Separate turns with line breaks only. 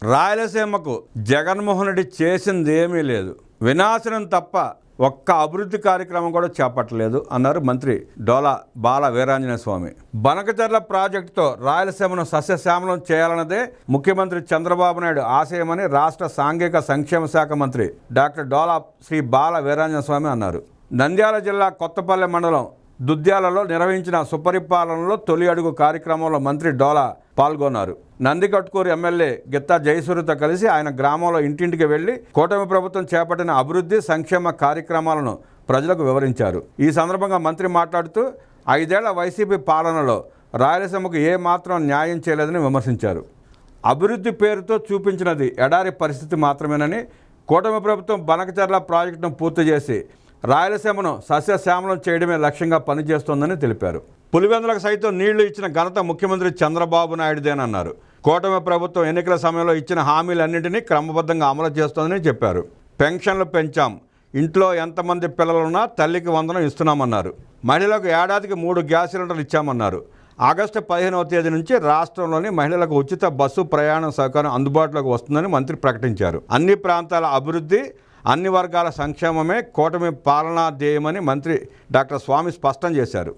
రాయలసీమకు జగన్మోహన్ రెడ్డి చేసింది ఏమీ లేదు, వినాశనం తప్ప ఒక్క అభివృద్ధి కార్యక్రమం కూడా చేపట్టలేదు అన్నారు మంత్రి డోలా బాల వీరాంజనేయ స్వామి. బనకచర్ల ప్రాజెక్టుతో రాయలసీమను సస్యశ్యామలం చేయాలన్నదే ముఖ్యమంత్రి చంద్రబాబు నాయుడు ఆశయమని రాష్ట్ర సాంఘిక సంక్షేమ శాఖ మంత్రి డాక్టర్ డోలా శ్రీ బాల వీరాంజనేయ స్వామి అన్నారు. నంద్యాల జిల్లా కొత్తపల్లె మండలం దుద్యాలలో నిర్వహించిన సుపరిపాలనలో తొలి అడుగు కార్యక్రమంలో మంత్రి డోలా పాల్గొన్నారు. నందికొట్కూరు ఎమ్మెల్యే గిత్తా జయసూరితో కలిసి ఆయన గ్రామంలో ఇంటింటికి వెళ్లి కూటమి ప్రభుత్వం చేపట్టిన అభివృద్ధి సంక్షేమ కార్యక్రమాలను ప్రజలకు వివరించారు. ఈ సందర్భంగా మంత్రి మాట్లాడుతూ 5 ఏళ్ల వైసీపీ పాలనలో రాయలసీమకు ఏ మాత్రం న్యాయం చేయలేదని విమర్శించారు. అభివృద్ధి పేరుతో చూపించినది ఎడారి పరిస్థితి మాత్రమేనని, కూటమి ప్రభుత్వం బనకచర్ల ప్రాజెక్టును పూర్తి చేసి రాయలసీమను సస్యశ్యామలం చేయడమే లక్ష్యంగా పనిచేస్తోందని తెలిపారు. పులివెందులకు సైతం నీళ్లు ఇచ్చిన ఘనత ముఖ్యమంత్రి చంద్రబాబు నాయుడుదేనన్నారు. కూటమి ప్రభుత్వం ఎన్నికల సమయంలో ఇచ్చిన హామీలన్నింటినీ క్రమబద్ధంగా అమలు చేస్తోందని చెప్పారు. పెన్షన్లు పెంచాం, ఇంట్లో ఎంతమంది పిల్లలున్నా తల్లికి వందనం ఇస్తున్నామన్నారు. మహిళలకు ఏడాదికి 3 గ్యాస్ సిలిండర్లు ఇచ్చామన్నారు. ఆగస్టు 15వ తేదీ నుంచి రాష్ట్రంలోని మహిళలకు ఉచిత బస్సు ప్రయాణ సౌకర్యం అందుబాటులోకి వస్తుందని మంత్రి ప్రకటించారు. అన్ని ప్రాంతాల అభివృద్ధి, అన్ని వర్గాల సంక్షేమమే కూటమి పాలనా ధ్యేయమని మంత్రి డాక్టర్ స్వామి స్పష్టం చేశారు.